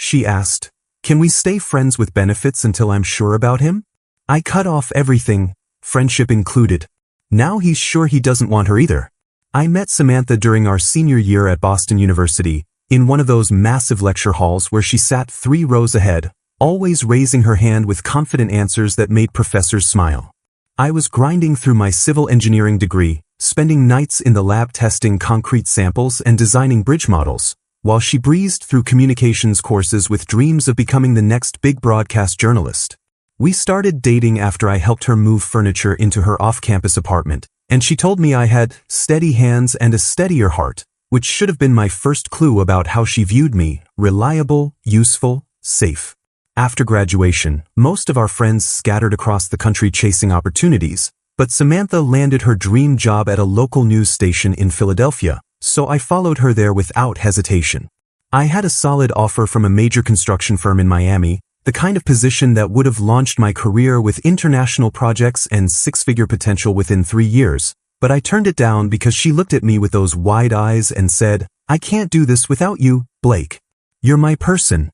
she asked. Can we stay friends with benefits until I'm sure about him? I cut off everything, friendship included. Now he's sure he doesn't want her either. I met Samantha during our senior year at Boston University, in one of those massive lecture halls where she sat 3 rows ahead, always raising her hand with confident answers that made professors smile. I was grinding through my civil engineering degree, spending nights in the lab testing concrete samples and designing bridge models, while she breezed through communications courses with dreams of becoming the next big broadcast journalist. We started dating after I helped her move furniture into her off-campus apartment, and she told me I had steady hands and a steadier heart, which should have been my first clue about how she viewed me: reliable, useful, safe. After graduation, most of our friends scattered across the country chasing opportunities, but Samantha landed her dream job at a local news station in Philadelphia, so I followed her there without hesitation. I had a solid offer from a major construction firm in Miami, the kind of position that would have launched my career with international projects and 6-figure potential within 3 years, but I turned it down because she looked at me with those wide eyes and said, "I can't do this without you, Blake. You're my person."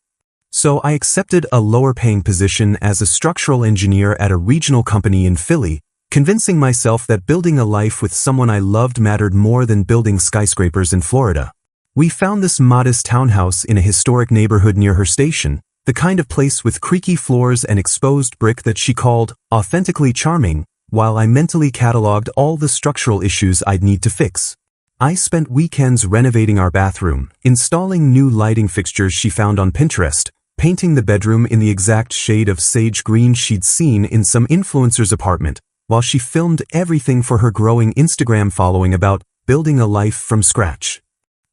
So I accepted a lower-paying position as a structural engineer at a regional company in Philly, convincing myself that building a life with someone I loved mattered more than building skyscrapers in Florida. We found this modest townhouse in a historic neighborhood near her station, the kind of place with creaky floors and exposed brick that she called authentically charming, while I mentally cataloged all the structural issues I'd need to fix. I spent weekends renovating our bathroom, installing new lighting fixtures she found on Pinterest, painting the bedroom in the exact shade of sage green she'd seen in some influencer's apartment, while she filmed everything for her growing Instagram following about building a life from scratch.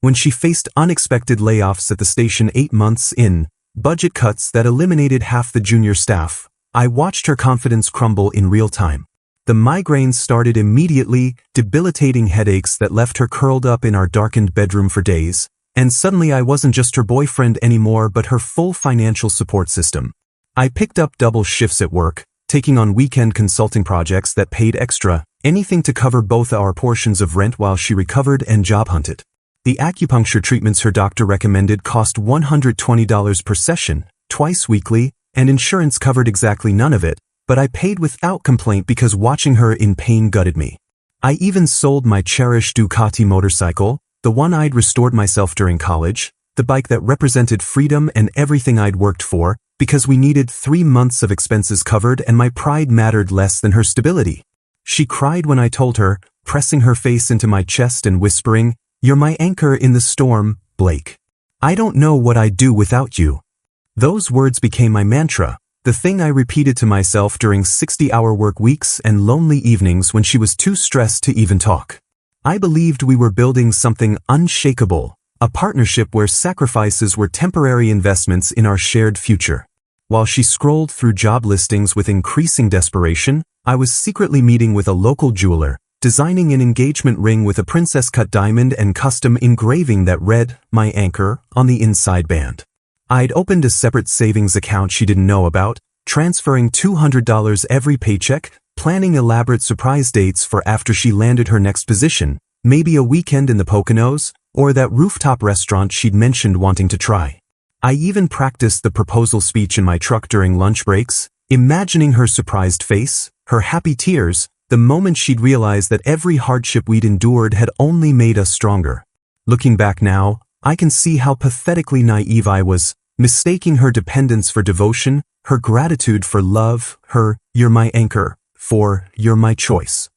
When she faced unexpected layoffs at the station 8 months in, budget cuts that eliminated half the junior staff, I watched her confidence crumble in real time. The migraines started immediately, debilitating headaches that left her curled up in our darkened bedroom for days, and suddenly I wasn't just her boyfriend anymore but her full financial support system. I picked up double shifts at work, taking on weekend consulting projects that paid extra, anything to cover both our portions of rent while she recovered and job hunted. The acupuncture treatments her doctor recommended cost $120 per session, twice weekly, and insurance covered exactly none of it, but I paid without complaint because watching her in pain gutted me. I even sold my cherished Ducati motorcycle, the one I'd restored myself during college, the bike that represented freedom and everything I'd worked for, because we needed 3 months of expenses covered and my pride mattered less than her stability. She cried when I told her, pressing her face into my chest and whispering, "You're my anchor in the storm, Blake. I don't know what I'd do without you." Those words became my mantra, the thing I repeated to myself during 60-hour work weeks and lonely evenings when she was too stressed to even talk. I believed we were building something unshakable, a partnership where sacrifices were temporary investments in our shared future. While she scrolled through job listings with increasing desperation, I was secretly meeting with a local jeweler, designing an engagement ring with a princess-cut diamond and custom engraving that read, "My Anchor," on the inside band. I'd opened a separate savings account she didn't know about, transferring $200 every paycheck, planning elaborate surprise dates for after she landed her next position, maybe a weekend in the Poconos, or that rooftop restaurant she'd mentioned wanting to try. I even practiced the proposal speech in my truck during lunch breaks, imagining her surprised face, her happy tears, the moment she'd realized that every hardship we'd endured had only made us stronger. Looking back now, I can see how pathetically naive I was, mistaking her dependence for devotion, her gratitude for love, her "you're my anchor" for "you're my choice."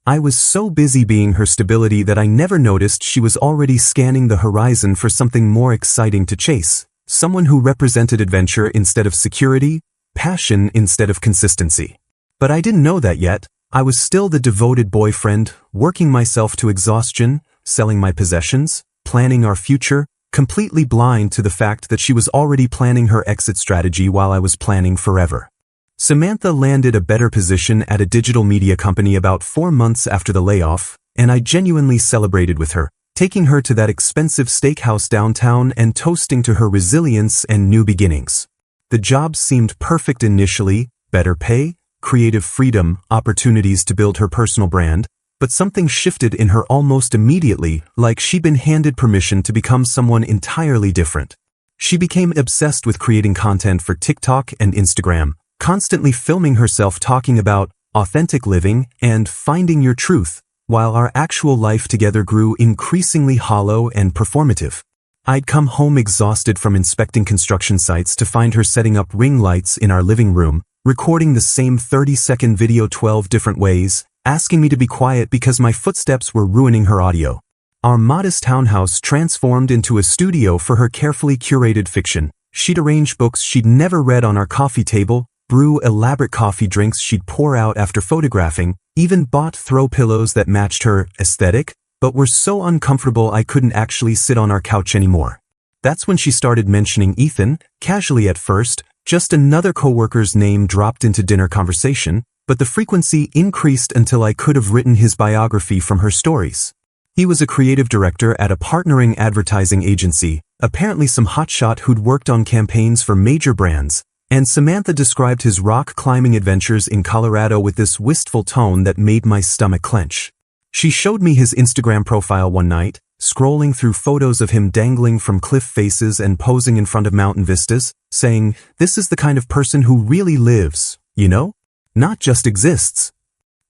I was so busy being her stability that I never noticed she was already scanning the horizon for something more exciting to chase, someone who represented adventure instead of security, passion instead of consistency. But I didn't know that yet. I was still the devoted boyfriend, working myself to exhaustion, selling my possessions, planning our future, completely blind to the fact that she was already planning her exit strategy while I was planning forever. Samantha landed a better position at a digital media company about 4 months after the layoff, and I genuinely celebrated with her, taking her to that expensive steakhouse downtown and toasting to her resilience and new beginnings. The job seemed perfect initially, better pay, creative freedom, opportunities to build her personal brand, but something shifted in her almost immediately, like she'd been handed permission to become someone entirely different. She became obsessed with creating content for TikTok and Instagram, constantly filming herself talking about authentic living and finding your truth, while our actual life together grew increasingly hollow and performative. I'd come home exhausted from inspecting construction sites to find her setting up ring lights in our living room, recording the same 30-second video 12 different ways, asking me to be quiet because my footsteps were ruining her audio. Our modest townhouse transformed into a studio for her carefully curated fiction. She'd arrange books she'd never read on our coffee table, brew elaborate coffee drinks she'd pour out after photographing, even bought throw pillows that matched her aesthetic, but were so uncomfortable I couldn't actually sit on our couch anymore. That's when she started mentioning Ethan, casually at first, just another coworker's name dropped into dinner conversation, but the frequency increased until I could have written his biography from her stories. He was a creative director at a partnering advertising agency, apparently some hotshot who'd worked on campaigns for major brands, and Samantha described his rock climbing adventures in Colorado with this wistful tone that made my stomach clench. She showed me his Instagram profile one night, scrolling through photos of him dangling from cliff faces and posing in front of mountain vistas, saying, "This is the kind of person who really lives, you know? Not just exists."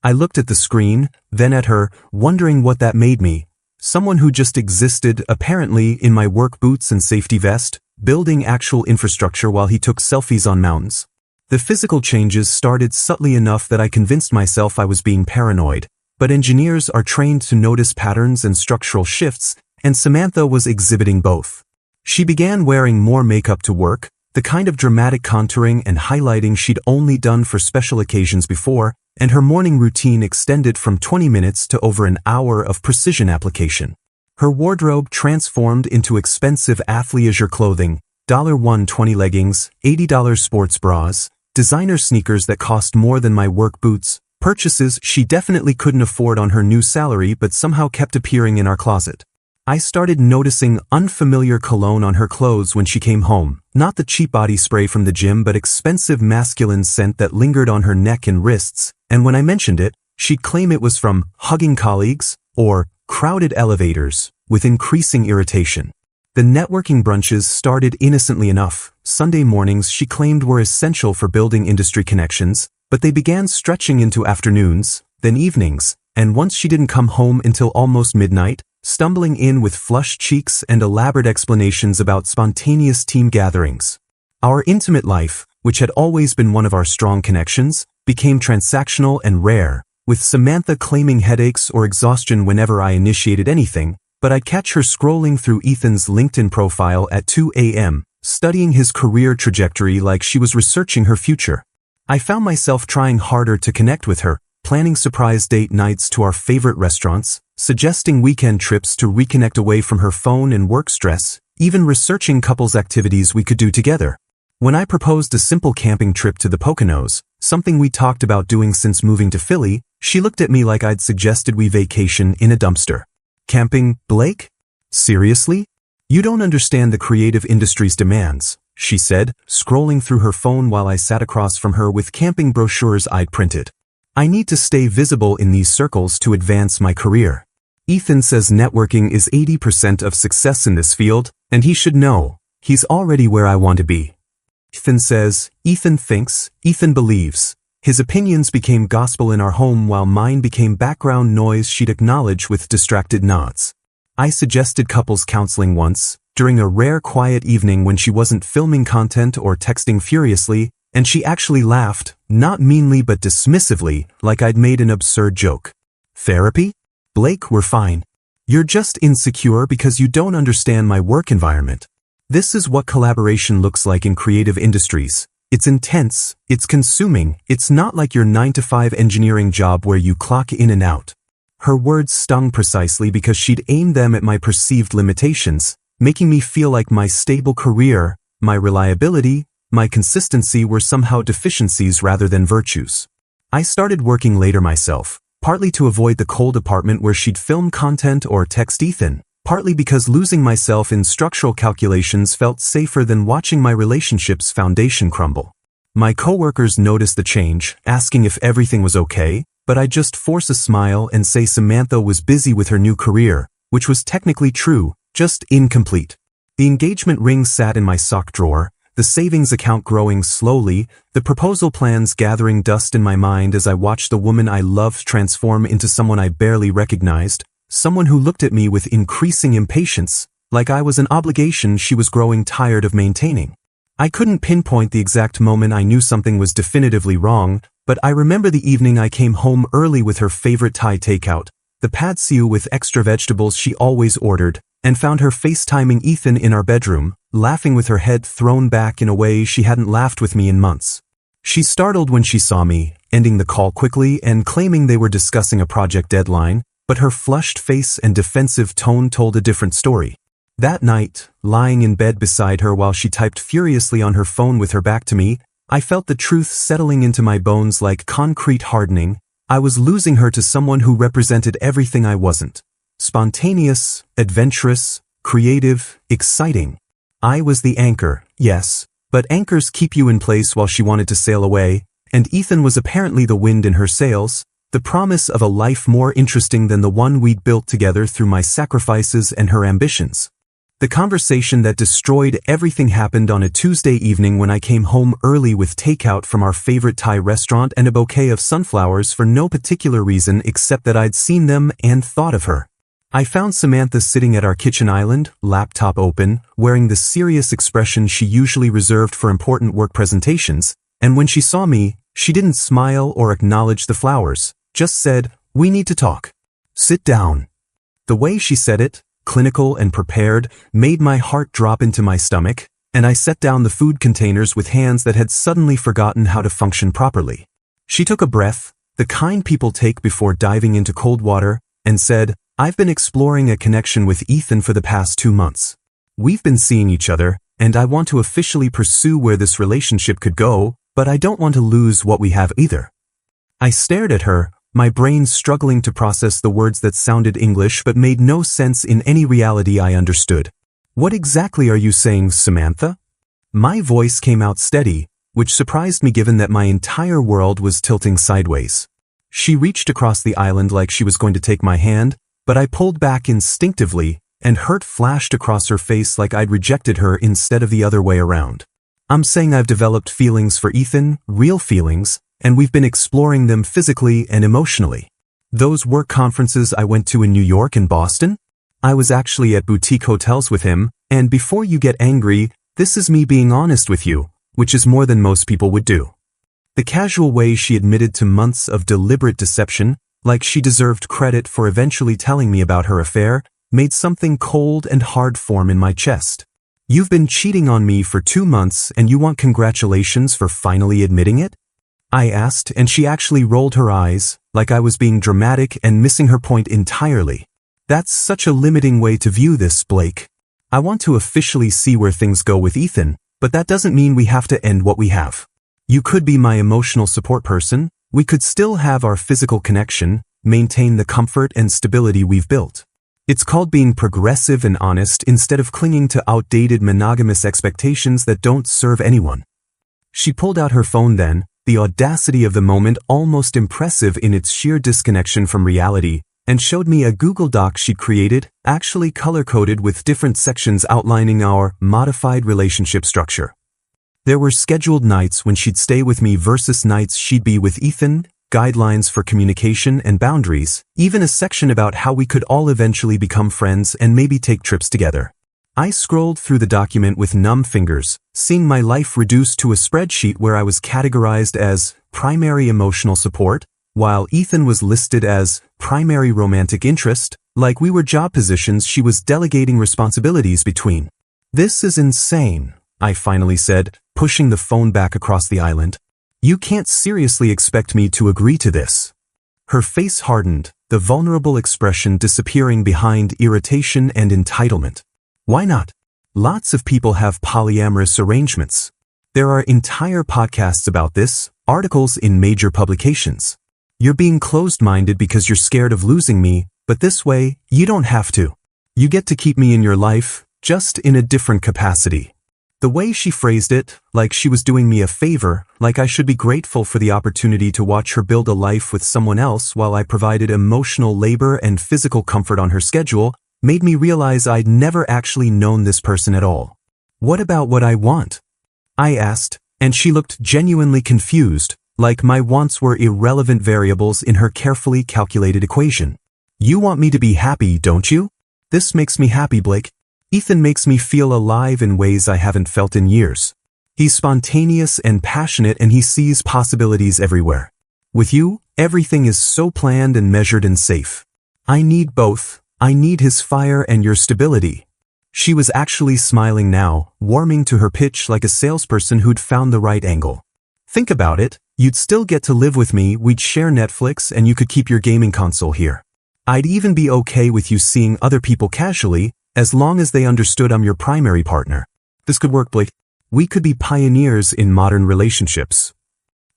I looked at the screen, then at her, wondering what that made me. Someone who just existed, apparently, in my work boots and safety vest, building actual infrastructure while he took selfies on mountains. The physical changes started subtly enough that I convinced myself I was being paranoid. But engineers are trained to notice patterns and structural shifts, and Samantha was exhibiting both. She began wearing more makeup to work, the kind of dramatic contouring and highlighting she'd only done for special occasions before, and her morning routine extended from 20 minutes to over an hour of precision application. Her wardrobe transformed into expensive athleisure clothing, $120 leggings, $80 sports bras, designer sneakers that cost more than my work boots, purchases she definitely couldn't afford on her new salary but somehow kept appearing in our closet. I started noticing unfamiliar cologne on her clothes when she came home, not the cheap body spray from the gym but expensive masculine scent that lingered on her neck and wrists, and when I mentioned it, she'd claim it was from hugging colleagues or crowded elevators, with increasing irritation. The networking brunches started innocently enough. Sunday mornings she claimed were essential for building industry connections, but they began stretching into afternoons, then evenings, and once she didn't come home until almost midnight, stumbling in with flushed cheeks and elaborate explanations about spontaneous team gatherings. Our intimate life, which had always been one of our strong connections, became transactional and rare, with Samantha claiming headaches or exhaustion whenever I initiated anything, but I'd catch her scrolling through Ethan's LinkedIn profile at 2 a.m., studying his career trajectory like she was researching her future. I found myself trying harder to connect with her, planning surprise date nights to our favorite restaurants, suggesting weekend trips to reconnect away from her phone and work stress, even researching couples activities we could do together. When I proposed a simple camping trip to the Poconos, something we talked about doing since moving to Philly, she looked at me like I'd suggested we vacation in a dumpster. Camping, Blake? Seriously? You don't understand the creative industry's demands, she said, scrolling through her phone while I sat across from her with camping brochures I'd printed. I need to stay visible in these circles to advance my career. Ethan says networking is 80% of success in this field, and he should know. He's already where I want to be. Ethan says, Ethan thinks, Ethan believes. His opinions became gospel in our home while mine became background noise she'd acknowledge with distracted nods. I suggested couples counseling once, during a rare quiet evening when she wasn't filming content or texting furiously, and she actually laughed, not meanly but dismissively, like I'd made an absurd joke. Therapy? Blake, we're fine. You're just insecure because you don't understand my work environment. This is what collaboration looks like in creative industries. It's intense, it's consuming, it's not like your 9-to-5 engineering job where you clock in and out. Her words stung precisely because she'd aimed them at my perceived limitations, making me feel like my stable career, my reliability, my consistency were somehow deficiencies rather than virtues. I started working later myself, partly to avoid the cold apartment where she'd film content or text Ethan, partly because losing myself in structural calculations felt safer than watching my relationship's foundation crumble. My coworkers noticed the change, asking if everything was okay, but I'd just force a smile and say Samantha was busy with her new career, which was technically true, just incomplete. The engagement ring sat in my sock drawer, the savings account growing slowly, the proposal plans gathering dust in my mind as I watched the woman I loved transform into someone I barely recognized, someone who looked at me with increasing impatience, like I was an obligation she was growing tired of maintaining. I couldn't pinpoint the exact moment I knew something was definitively wrong, but I remember the evening I came home early with her favorite Thai takeout, the pad see ew with extra vegetables she always ordered, and found her FaceTiming Ethan in our bedroom, laughing with her head thrown back in a way she hadn't laughed with me in months. She startled when she saw me, ending the call quickly and claiming they were discussing a project deadline, but her flushed face and defensive tone told a different story. That night, lying in bed beside her while she typed furiously on her phone with her back to me, I felt the truth settling into my bones like concrete hardening. I was losing her to someone who represented everything I wasn't. Spontaneous, adventurous, creative, exciting. I was the anchor, yes, but anchors keep you in place while she wanted to sail away, and Ethan was apparently the wind in her sails, the promise of a life more interesting than the one we'd built together through my sacrifices and her ambitions. The conversation that destroyed everything happened on a Tuesday evening when I came home early with takeout from our favorite Thai restaurant and a bouquet of sunflowers for no particular reason except that I'd seen them and thought of her. I found Samantha sitting at our kitchen island, laptop open, wearing the serious expression she usually reserved for important work presentations, and when she saw me, she didn't smile or acknowledge the flowers, just said, "We need to talk. Sit down." The way she said it, clinical and prepared, made my heart drop into my stomach, and I set down the food containers with hands that had suddenly forgotten how to function properly. She took a breath, the kind people take before diving into cold water, and said, "I've been exploring a connection with Ethan for the past 2 months. We've been seeing each other, and I want to officially pursue where this relationship could go, but I don't want to lose what we have either." I stared at her, my brain struggling to process the words that sounded English but made no sense in any reality I understood. "What exactly are you saying, Samantha?" My voice came out steady, which surprised me given that my entire world was tilting sideways. She reached across the island like she was going to take my hand, but I pulled back instinctively, and hurt flashed across her face like I'd rejected her instead of the other way around. "I'm saying I've developed feelings for Ethan, real feelings, and we've been exploring them physically and emotionally. Those work conferences I went to in New York and Boston? I was actually at boutique hotels with him, and before you get angry, this is me being honest with you, which is more than most people would do." The casual way she admitted to months of deliberate deception, like she deserved credit for eventually telling me about her affair, made something cold and hard form in my chest. "You've been cheating on me for 2 months and you want congratulations for finally admitting it?" I asked, and she actually rolled her eyes, like I was being dramatic and missing her point entirely. "That's such a limiting way to view this, Blake. I want to officially see where things go with Ethan, but that doesn't mean we have to end what we have. You could be my emotional support person, we could still have our physical connection, maintain the comfort and stability we've built. It's called being progressive and honest instead of clinging to outdated monogamous expectations that don't serve anyone." She pulled out her phone then, the audacity of the moment almost impressive in its sheer disconnection from reality, and showed me a Google Doc she'd created, actually color-coded with different sections outlining our modified relationship structure. There were scheduled nights when she'd stay with me versus nights she'd be with Ethan, guidelines for communication and boundaries, even a section about how we could all eventually become friends and maybe take trips together. I scrolled through the document with numb fingers, seeing my life reduced to a spreadsheet where I was categorized as primary emotional support, while Ethan was listed as primary romantic interest, like we were job positions she was delegating responsibilities between. "This is insane," I finally said, pushing the phone back across the island. "You can't seriously expect me to agree to this." Her face hardened, the vulnerable expression disappearing behind irritation and entitlement. "Why not? Lots of people have polyamorous arrangements. There are entire podcasts about this, articles in major publications. You're being closed-minded because you're scared of losing me, but this way, you don't have to. You get to keep me in your life, just in a different capacity." The way she phrased it, like she was doing me a favor, like I should be grateful for the opportunity to watch her build a life with someone else while I provided emotional labor and physical comfort on her schedule, made me realize I'd never actually known this person at all. What about what I want? I asked, and she looked genuinely confused, like my wants were irrelevant variables in her carefully calculated equation. You want me to be happy, don't you? This makes me happy, Blake. Ethan makes me feel alive in ways I haven't felt in years. He's spontaneous and passionate, and he sees possibilities everywhere. With you, everything is so planned and measured and safe. I need both. I need his fire and your stability. She was actually smiling now, warming to her pitch like a salesperson who'd found the right angle. Think about it, you'd still get to live with me, we'd share Netflix, and you could keep your gaming console here. I'd even be okay with you seeing other people casually, as long as they understood I'm your primary partner. This could work, Blake. We could be pioneers in modern relationships.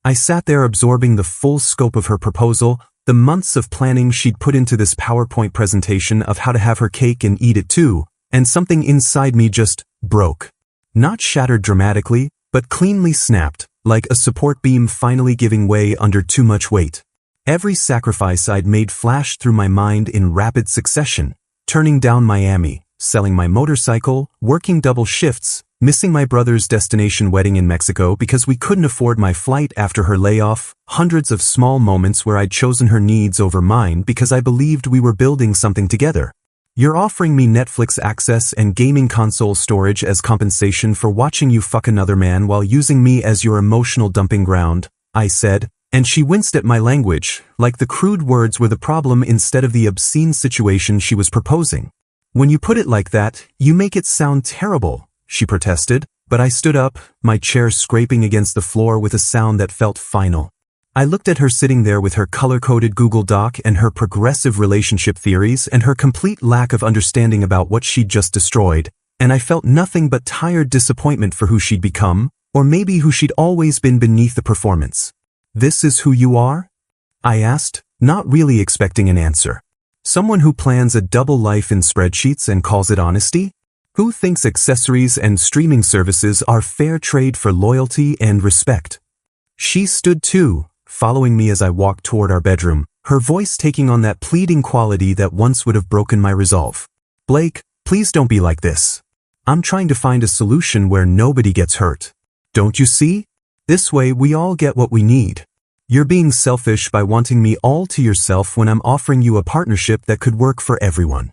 I sat there absorbing the full scope of her proposal, the months of planning she'd put into this PowerPoint presentation of how to have her cake and eat it too, and something inside me just broke. Not shattered dramatically, but cleanly snapped, like a support beam finally giving way under too much weight. Every sacrifice I'd made flashed through my mind in rapid succession, turning down Miami, selling my motorcycle, working double shifts, missing my brother's destination wedding in Mexico because we couldn't afford my flight after her layoff, hundreds of small moments where I'd chosen her needs over mine because I believed we were building something together. You're offering me Netflix access and gaming console storage as compensation for watching you fuck another man while using me as your emotional dumping ground, I said, and she winced at my language, like the crude words were the problem instead of the obscene situation she was proposing. When you put it like that, you make it sound terrible, she protested, but I stood up, my chair scraping against the floor with a sound that felt final. I looked at her sitting there with her color-coded Google Doc and her progressive relationship theories and her complete lack of understanding about what she'd just destroyed, and I felt nothing but tired disappointment for who she'd become, or maybe who she'd always been beneath the performance. This is who you are? I asked, not really expecting an answer. Someone who plans a double life in spreadsheets and calls it honesty? Who thinks accessories and streaming services are fair trade for loyalty and respect? She stood too, following me as I walked toward our bedroom, her voice taking on that pleading quality that once would have broken my resolve. Blake, please don't be like this. I'm trying to find a solution where nobody gets hurt. Don't you see? This way we all get what we need. You're being selfish by wanting me all to yourself when I'm offering you a partnership that could work for everyone.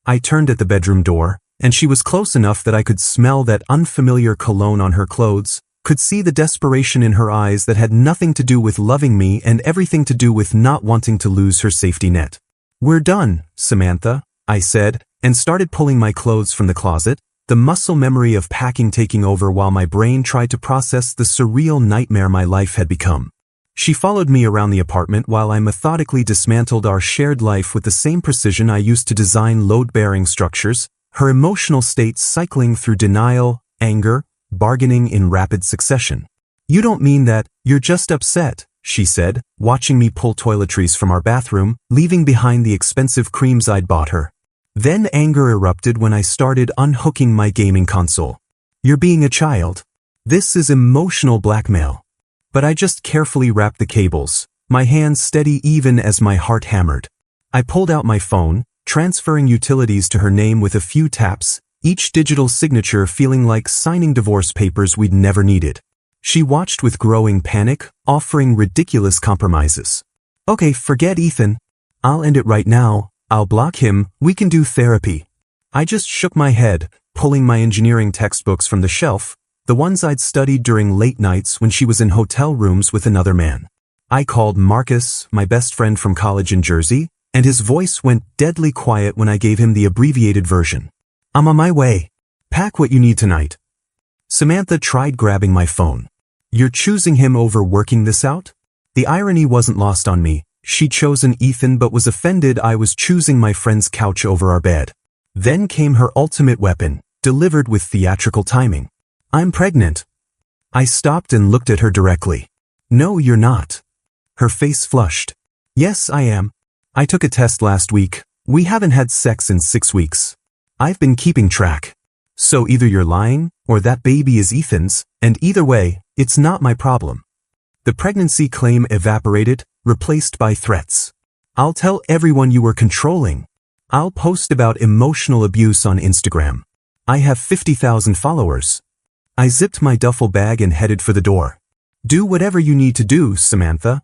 I turned at the bedroom door, and she was close enough that I could smell that unfamiliar cologne on her clothes, could see the desperation in her eyes that had nothing to do with loving me and everything to do with not wanting to lose her safety net. We're done, Samantha, I said, and started pulling my clothes from the closet, the muscle memory of packing taking over while my brain tried to process the surreal nightmare my life had become. She followed me around the apartment while I methodically dismantled our shared life with the same precision I used to design load-bearing structures, her emotional state cycling through denial, anger, bargaining in rapid succession. You don't mean that, you're just upset, she said, watching me pull toiletries from our bathroom, leaving behind the expensive creams I'd bought her. Then anger erupted when I started unhooking my gaming console. You're being a child. This is emotional blackmail. But I just carefully wrapped the cables, my hands steady even as my heart hammered. I pulled out my phone, transferring utilities to her name with a few taps, each digital signature feeling like signing divorce papers we'd never needed. She watched with growing panic, offering ridiculous compromises. Okay, forget Ethan. I'll end it right now. I'll block him, we can do therapy. I just shook my head, pulling my engineering textbooks from the shelf, the ones I'd studied during late nights when she was in hotel rooms with another man. I called Marcus, my best friend from college in Jersey, and his voice went deadly quiet when I gave him the abbreviated version. I'm on my way. Pack what you need tonight. Samantha tried grabbing my phone. You're choosing him over working this out? The irony wasn't lost on me. She'd chosen Ethan but was offended I was choosing my friend's couch over our bed. Then came her ultimate weapon, delivered with theatrical timing. I'm pregnant. I stopped and looked at her directly. No, you're not. Her face flushed. Yes, I am. I took a test last week. We haven't had sex in 6 weeks. I've been keeping track. So either you're lying, or that baby is Ethan's, and either way, it's not my problem. The pregnancy claim evaporated, replaced by threats. I'll tell everyone you were controlling. I'll post about emotional abuse on Instagram. I have 50,000 followers. I zipped my duffel bag and headed for the door. Do whatever you need to do, Samantha.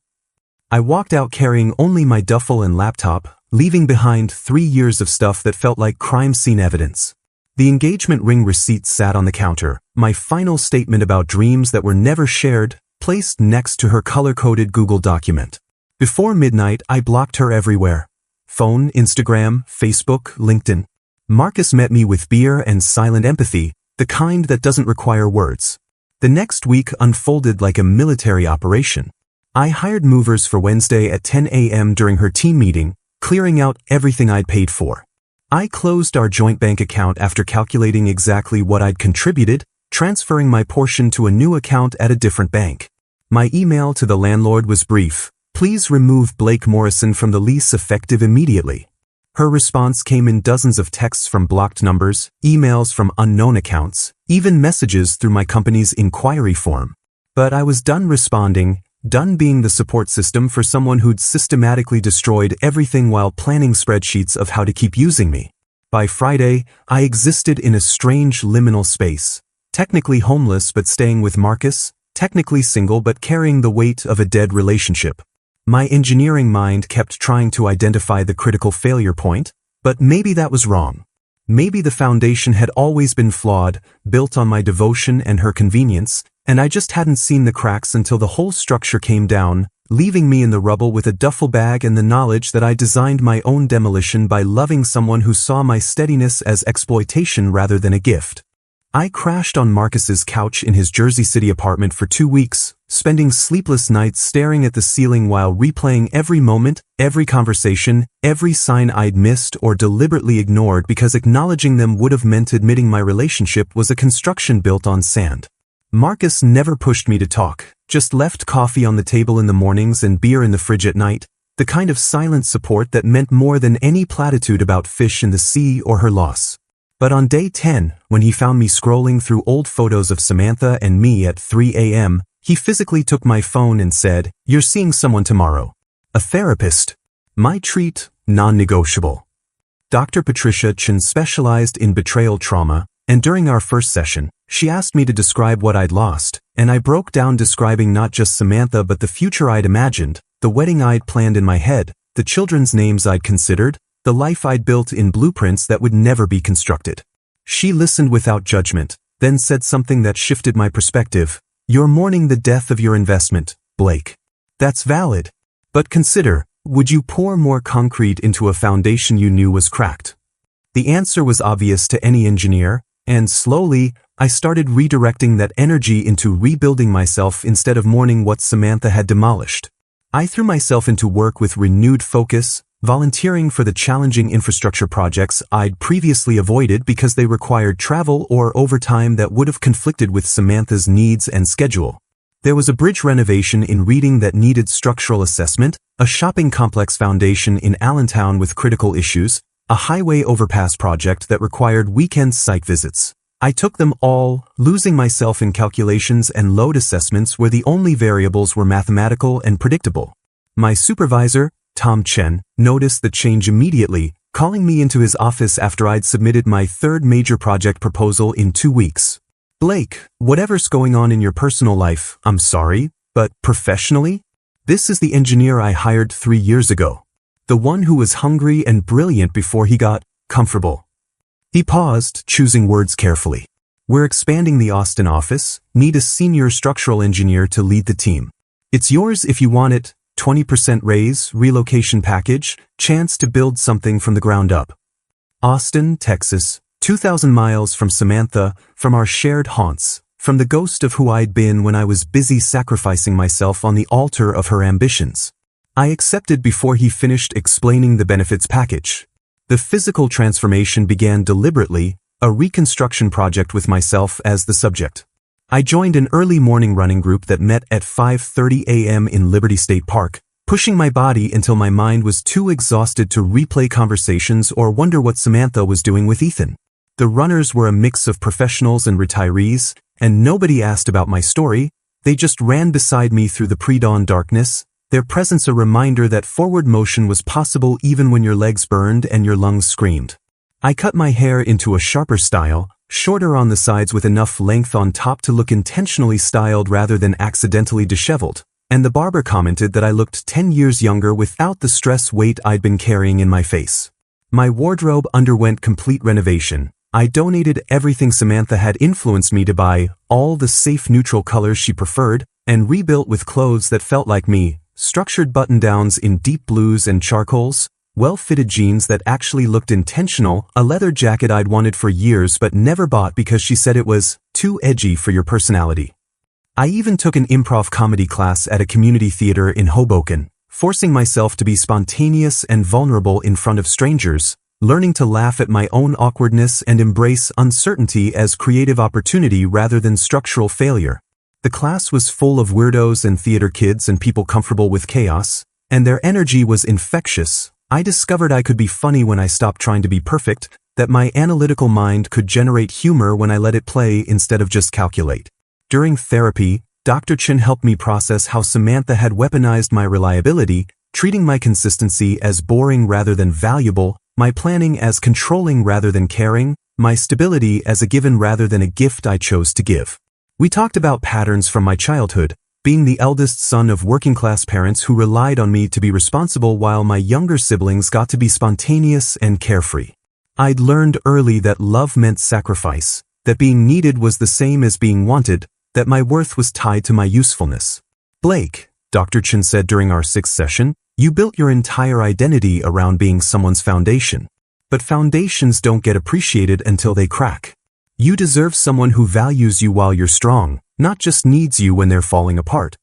I walked out carrying only my duffel and laptop, leaving behind 3 years of stuff that felt like crime scene evidence. The engagement ring receipt sat on the counter, my final statement about dreams that were never shared, placed next to her color-coded Google document. Before midnight, I blocked her everywhere. Phone, Instagram, Facebook, LinkedIn. Marcus met me with beer and silent empathy, the kind that doesn't require words. The next week unfolded like a military operation. I hired movers for Wednesday at 10 a.m. during her team meeting, clearing out everything I'd paid for. I closed our joint bank account after calculating exactly what I'd contributed, transferring my portion to a new account at a different bank. My email to the landlord was brief: please remove Blake Morrison from the lease effective immediately. Her response came in dozens of texts from blocked numbers, emails from unknown accounts, even messages through my company's inquiry form. But I was done responding, done being the support system for someone who'd systematically destroyed everything while planning spreadsheets of how to keep using me. By Friday, I existed in a strange liminal space, technically homeless but staying with Marcus, technically single but carrying the weight of a dead relationship. My engineering mind kept trying to identify the critical failure point, but maybe that was wrong. Maybe the foundation had always been flawed, built on my devotion and her convenience, and I just hadn't seen the cracks until the whole structure came down, leaving me in the rubble with a duffel bag and the knowledge that I designed my own demolition by loving someone who saw my steadiness as exploitation rather than a gift. I crashed on Marcus's couch in his Jersey City apartment for 2 weeks, spending sleepless nights staring at the ceiling while replaying every moment, every conversation, every sign I'd missed or deliberately ignored because acknowledging them would have meant admitting my relationship was a construction built on sand. Marcus never pushed me to talk, just left coffee on the table in the mornings and beer in the fridge at night, the kind of silent support that meant more than any platitude about fish in the sea or her loss. But on day 10, when he found me scrolling through old photos of Samantha and me at 3 a.m., he physically took my phone and said, "You're seeing someone tomorrow. A therapist." My treat, non-negotiable. Dr. Patricia Chen specialized in betrayal trauma, and during our first session, she asked me to describe what I'd lost, and I broke down describing not just Samantha but the future I'd imagined, the wedding I'd planned in my head, the children's names I'd considered, the life I'd built in blueprints that would never be constructed. She listened without judgment, then said something that shifted my perspective. "You're mourning the death of your investment, Blake. That's valid. But consider, would you pour more concrete into a foundation you knew was cracked?" The answer was obvious to any engineer, and slowly, I started redirecting that energy into rebuilding myself instead of mourning what Samantha had demolished. I threw myself into work with renewed focus, volunteering for the challenging infrastructure projects I'd previously avoided because they required travel or overtime that would have conflicted with Samantha's needs and schedule. There was a bridge renovation in Reading that needed structural assessment, a shopping complex foundation in Allentown with critical issues, a highway overpass project that required weekend site visits. I took them all, losing myself in calculations and load assessments where the only variables were mathematical and predictable. My supervisor, Tom Chen, noticed the change immediately, calling me into his office after I'd submitted my third major project proposal in 2 weeks. "Blake, whatever's going on in your personal life, I'm sorry, but professionally? This is the engineer I hired 3 years ago. The one who was hungry and brilliant before he got comfortable." He paused, choosing words carefully. "We're expanding the Austin office, need a senior structural engineer to lead the team. It's yours if you want it, 20% raise, relocation package, chance to build something from the ground up. Austin, Texas, 2,000 miles from Samantha, from our shared haunts, from the ghost of who I'd been when I was busy sacrificing myself on the altar of her ambitions." I accepted before he finished explaining the benefits package. The physical transformation began deliberately, a reconstruction project with myself as the subject. I joined an early morning running group that met at 5:30 a.m. in Liberty State Park, pushing my body until my mind was too exhausted to replay conversations or wonder what Samantha was doing with Ethan. The runners were a mix of professionals and retirees, and nobody asked about my story. They just ran beside me through the pre-dawn darkness, their presence a reminder that forward motion was possible even when your legs burned and your lungs screamed. I cut my hair into a sharper style, shorter on the sides with enough length on top to look intentionally styled rather than accidentally disheveled, and the barber commented that I looked 10 years younger without the stress weight I'd been carrying in my face. My wardrobe underwent complete renovation. I donated everything Samantha had influenced me to buy, all the safe neutral colors she preferred, and rebuilt with clothes that felt like me, structured button-downs in deep blues and charcoals, well-fitted jeans that actually looked intentional, a leather jacket I'd wanted for years but never bought because she said it was too edgy for your personality. I even took an improv comedy class at a community theater in Hoboken, forcing myself to be spontaneous and vulnerable in front of strangers, learning to laugh at my own awkwardness and embrace uncertainty as creative opportunity rather than structural failure. The class was full of weirdos and theater kids and people comfortable with chaos, and their energy was infectious. I discovered I could be funny when I stopped trying to be perfect, that my analytical mind could generate humor when I let it play instead of just calculate. During therapy, Dr. Chen helped me process how Samantha had weaponized my reliability, treating my consistency as boring rather than valuable, my planning as controlling rather than caring, my stability as a given rather than a gift I chose to give. We talked about patterns from my childhood, being the eldest son of working-class parents who relied on me to be responsible while my younger siblings got to be spontaneous and carefree. I'd learned early that love meant sacrifice, that being needed was the same as being wanted, that my worth was tied to my usefulness. Blake, Dr. Chen said during our 6th session, you built your entire identity around being someone's foundation. But foundations don't get appreciated until they crack. You deserve someone who values you while you're strong, not just needs you when they're falling apart.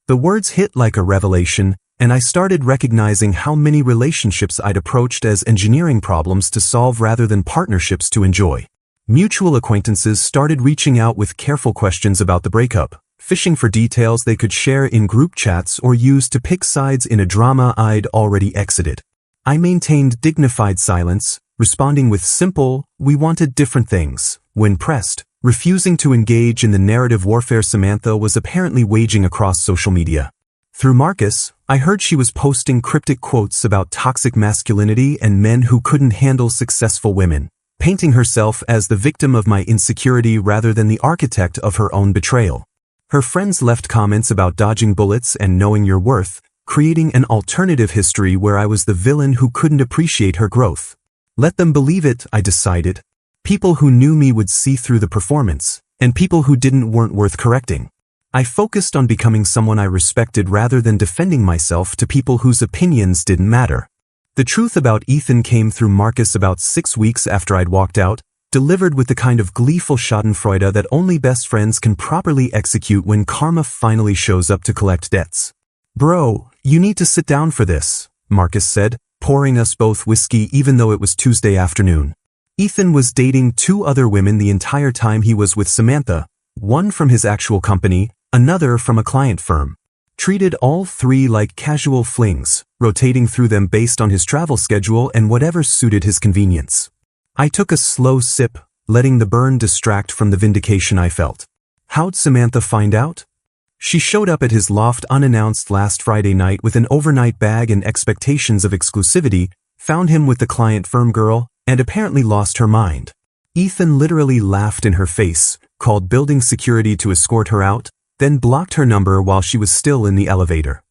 The words hit like a revelation, and I started recognizing how many relationships I'd approached as engineering problems to solve rather than partnerships to enjoy. Mutual acquaintances started reaching out with careful questions about the breakup, fishing for details they could share in group chats or use to pick sides in a drama I'd already exited. I maintained dignified silence, responding with simple, "We wanted different things," when pressed, refusing to engage in the narrative warfare Samantha was apparently waging across social media. Through Marcus, I heard she was posting cryptic quotes about toxic masculinity and men who couldn't handle successful women, painting herself as the victim of my insecurity rather than the architect of her own betrayal. Her friends left comments about dodging bullets and knowing your worth, creating an alternative history where I was the villain who couldn't appreciate her growth. Let them believe it, I decided. People who knew me would see through the performance, and people who didn't weren't worth correcting. I focused on becoming someone I respected rather than defending myself to people whose opinions didn't matter. The truth about Ethan came through Marcus about 6 weeks after I'd walked out, delivered with the kind of gleeful schadenfreude that only best friends can properly execute when karma finally shows up to collect debts. "Bro, you need to sit down for this," Marcus said, pouring us both whiskey even though it was Tuesday afternoon. Ethan was dating 2 other women the entire time he was with Samantha, one from his actual company, another from a client firm. Treated all 3 like casual flings, rotating through them based on his travel schedule and whatever suited his convenience. I took a slow sip, letting the burn distract from the vindication I felt. How'd Samantha find out? She showed up at his loft unannounced last Friday night with an overnight bag and expectations of exclusivity, found him with the client firm girl, and apparently lost her mind. Ethan literally laughed in her face, called building security to escort her out, then blocked her number while she was still in the elevator.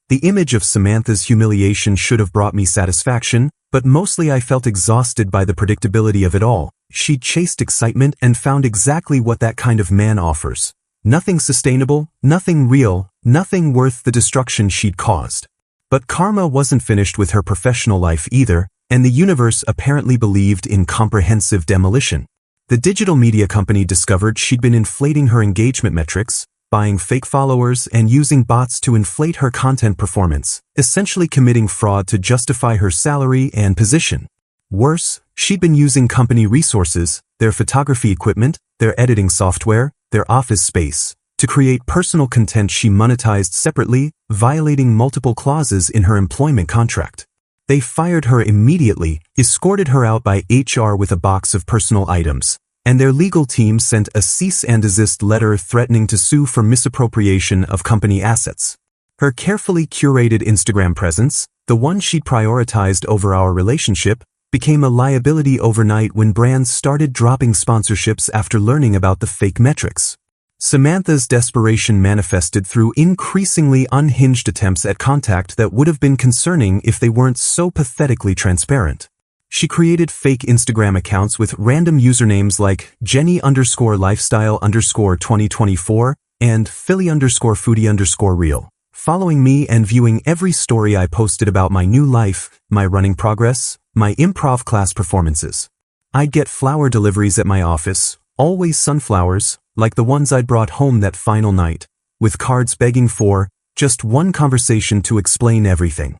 The image of Samantha's humiliation should have brought me satisfaction, but mostly I felt exhausted by the predictability of it all. She'd chased excitement and found exactly what that kind of man offers. Nothing sustainable, nothing real, nothing worth the destruction she'd caused. But karma wasn't finished with her professional life either, and the universe apparently believed in comprehensive demolition. The digital media company discovered she'd been inflating her engagement metrics, buying fake followers and using bots to inflate her content performance, essentially committing fraud to justify her salary and position. Worse, she'd been using company resources, their photography equipment, their editing software, their office space, to create personal content she monetized separately, violating multiple clauses in her employment contract. They fired her immediately, escorted her out by HR with a box of personal items, and their legal team sent a cease and desist letter threatening to sue for misappropriation of company assets. Her carefully curated Instagram presence, the one she'd prioritized over our relationship, became a liability overnight when brands started dropping sponsorships after learning about the fake metrics. Samantha's desperation manifested through increasingly unhinged attempts at contact that would have been concerning if they weren't so pathetically transparent. She created fake Instagram accounts with random usernames like Jenny_lifestyle_2024 and Philly_foodie_real, following me and viewing every story I posted about my new life, my running progress, my improv class performances. I'd get flower deliveries at my office, always sunflowers, like the ones I'd brought home that final night, with cards begging for just one conversation to explain everything.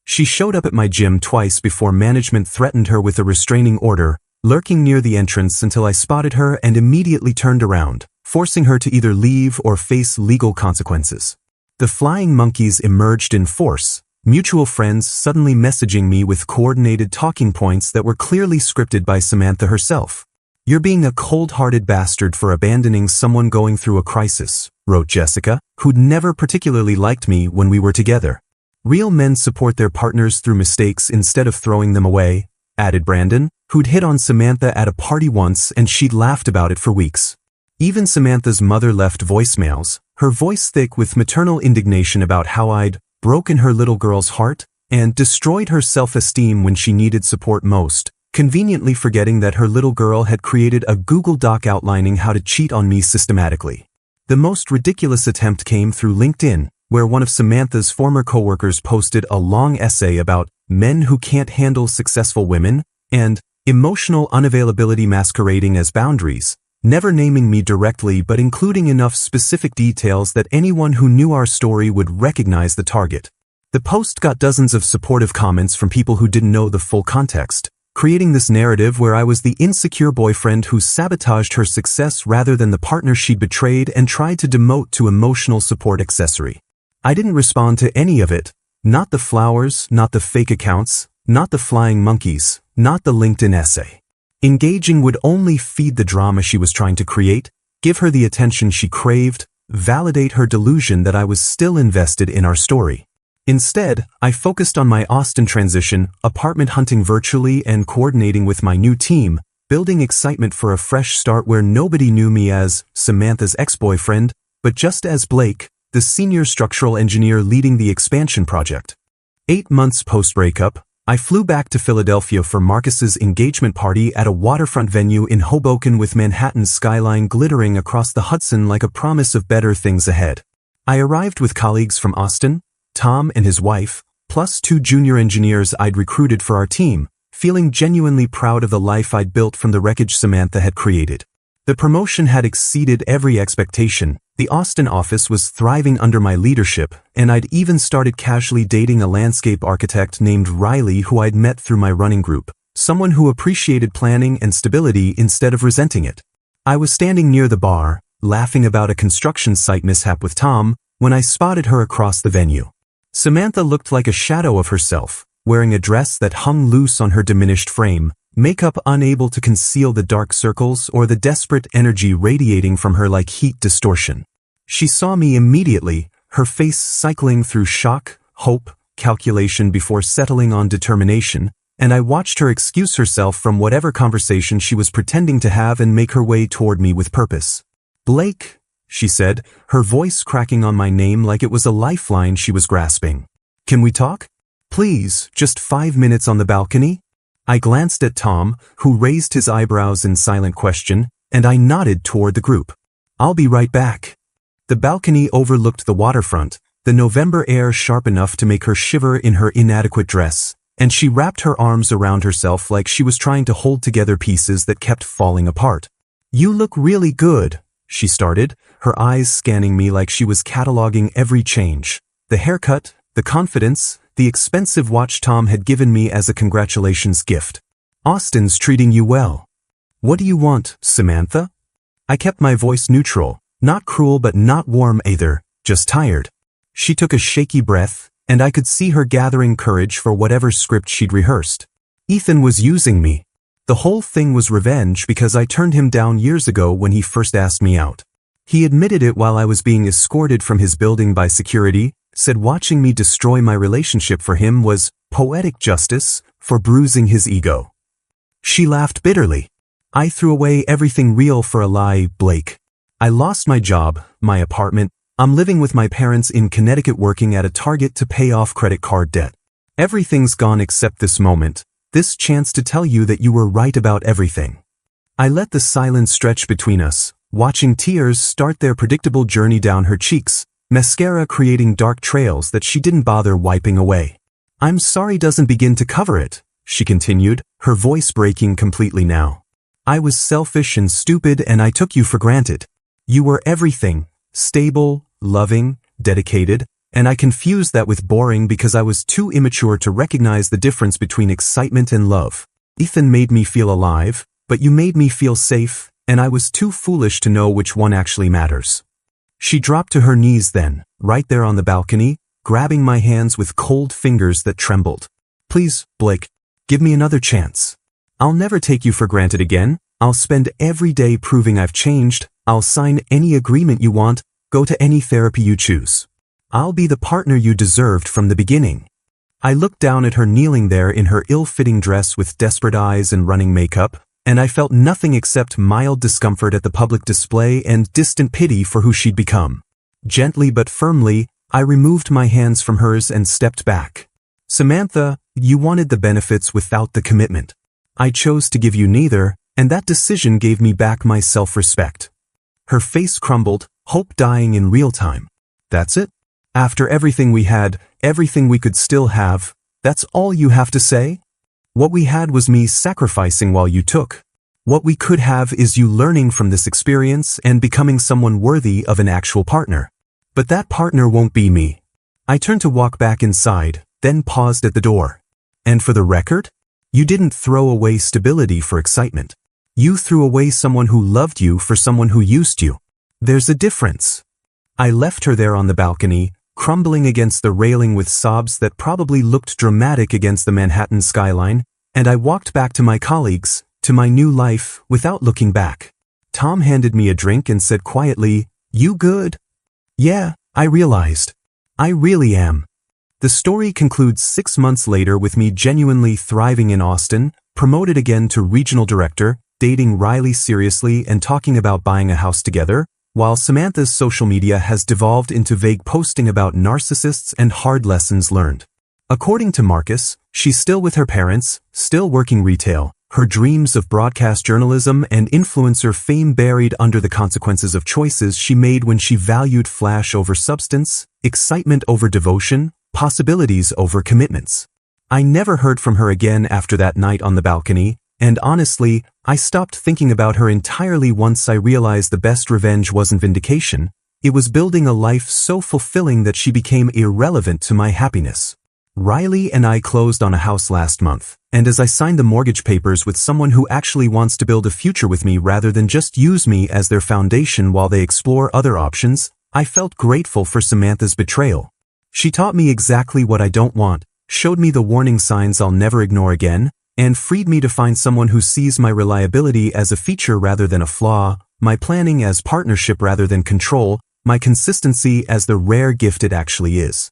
She showed up at my gym twice before management threatened her with a restraining order, lurking near the entrance until I spotted her and immediately turned around, forcing her to either leave or face legal consequences. The flying monkeys emerged in force, mutual friends suddenly messaging me with coordinated talking points that were clearly scripted by Samantha herself. "You're being a cold-hearted bastard for abandoning someone going through a crisis," wrote Jessica, who'd never particularly liked me when we were together. "Real men support their partners through mistakes instead of throwing them away," added Brandon, who'd hit on Samantha at a party once and she'd laughed about it for weeks. Even Samantha's mother left voicemails, her voice thick with maternal indignation about how I'd broken her little girl's heart and destroyed her self-esteem when she needed support most, conveniently forgetting that her little girl had created a Google Doc outlining how to cheat on me systematically. The most ridiculous attempt came through LinkedIn, where one of Samantha's former coworkers posted a long essay about men who can't handle successful women and emotional unavailability masquerading as boundaries, never naming me directly but including enough specific details that anyone who knew our story would recognize the target. The post got dozens of supportive comments from people who didn't know the full context, creating this narrative where I was the insecure boyfriend who sabotaged her success rather than the partner she'd betrayed and tried to demote to emotional support accessory. I didn't respond to any of it, not the flowers, not the fake accounts, not the flying monkeys, not the LinkedIn essay. Engaging would only feed the drama she was trying to create, give her the attention she craved, validate her delusion that I was still invested in our story. Instead, I focused on my Austin transition, apartment hunting virtually and coordinating with my new team, building excitement for a fresh start where nobody knew me as Samantha's ex-boyfriend, but just as Blake, the senior structural engineer leading the expansion project. 8 months post-breakup, I flew back to Philadelphia for Marcus's engagement party at a waterfront venue in Hoboken with Manhattan's skyline glittering across the Hudson like a promise of better things ahead. I arrived with colleagues from Austin, Tom and his wife, plus 2 junior engineers I'd recruited for our team, feeling genuinely proud of the life I'd built from the wreckage Samantha had created. The promotion had exceeded every expectation, the Austin office was thriving under my leadership, and I'd even started casually dating a landscape architect named Riley who I'd met through my running group, someone who appreciated planning and stability instead of resenting it. I was standing near the bar, laughing about a construction site mishap with Tom, when I spotted her across the venue. Samantha looked like a shadow of herself, wearing a dress that hung loose on her diminished frame, makeup unable to conceal the dark circles or the desperate energy radiating from her like heat distortion. She saw me immediately, her face cycling through shock, hope, calculation before settling on determination, and I watched her excuse herself from whatever conversation she was pretending to have and make her way toward me with purpose. "Blake," she said, her voice cracking on my name like it was a lifeline she was grasping. "Can we talk? Please, just 5 minutes on the balcony?" I glanced at Tom, who raised his eyebrows in silent question, and I nodded toward the group. "I'll be right back." The balcony overlooked the waterfront, the November air sharp enough to make her shiver in her inadequate dress, and she wrapped her arms around herself like she was trying to hold together pieces that kept falling apart. "You look really good," she started, her eyes scanning me like she was cataloging every change. The haircut, the confidence, the expensive watch Tom had given me as a congratulations gift. "Austin's treating you well." "What do you want, Samantha?" I kept my voice neutral, not cruel but not warm either, just tired. She took a shaky breath, and I could see her gathering courage for whatever script she'd rehearsed. "Ethan was using me. The whole thing was revenge because I turned him down years ago when he first asked me out. He admitted it while I was being escorted from his building by security, said watching me destroy my relationship for him was poetic justice for bruising his ego. She laughed bitterly. I threw away everything real for a lie, Blake. I lost my job, my apartment. I'm living with my parents in Connecticut working at a Target to pay off credit card debt. Everything's gone except this moment, this chance to tell you that you were right about everything. I let the silence stretch between us, watching tears start their predictable journey down her cheeks, mascara creating dark trails that she didn't bother wiping away. I'm sorry doesn't begin to cover it, she continued, her voice breaking completely now. I was selfish and stupid and I took you for granted. You were everything, stable, loving, dedicated, and I confused that with boring because I was too immature to recognize the difference between excitement and love. Ethan made me feel alive, but you made me feel safe, and I was too foolish to know which one actually matters. She dropped to her knees then, right there on the balcony, grabbing my hands with cold fingers that trembled. Please, Blake, give me another chance. I'll never take you for granted again. I'll spend every day proving I've changed. I'll sign any agreement you want, go to any therapy you choose. I'll be the partner you deserved from the beginning. I looked down at her kneeling there in her ill-fitting dress with desperate eyes and running makeup, and I felt nothing except mild discomfort at the public display and distant pity for who she'd become. Gently but firmly, I removed my hands from hers and stepped back. Samantha, you wanted the benefits without the commitment. I chose to give you neither, and that decision gave me back my self-respect. Her face crumbled, hope dying in real time. That's it? After everything we had, everything we could still have, that's all you have to say? What we had was me sacrificing while you took. What we could have is you learning from this experience and becoming someone worthy of an actual partner. But that partner won't be me. I turned to walk back inside, then paused at the door. And for the record, you didn't throw away stability for excitement. You threw away someone who loved you for someone who used you. There's a difference. I left her there on the balcony, crumbling against the railing with sobs that probably looked dramatic against the Manhattan skyline, and I walked back to my colleagues, to my new life, without looking back. Tom handed me a drink and said quietly, "You good?" "Yeah," I realized. "I really am." The story concludes 6 months later with me genuinely thriving in Austin, promoted again to regional director, dating Riley seriously and talking about buying a house together, while Samantha's social media has devolved into vague posting about narcissists and hard lessons learned. According to Marcus, she's still with her parents, still working retail, her dreams of broadcast journalism and influencer fame buried under the consequences of choices she made when she valued flash over substance, excitement over devotion, possibilities over commitments. I never heard from her again after that night on the balcony, and honestly, I stopped thinking about her entirely once I realized the best revenge wasn't vindication, it was building a life so fulfilling that she became irrelevant to my happiness. Riley and I closed on a house last month, and as I signed the mortgage papers with someone who actually wants to build a future with me rather than just use me as their foundation while they explore other options, I felt grateful for Samantha's betrayal. She taught me exactly what I don't want, showed me the warning signs I'll never ignore again, and freed me to find someone who sees my reliability as a feature rather than a flaw, my planning as partnership rather than control, my consistency as the rare gift it actually is.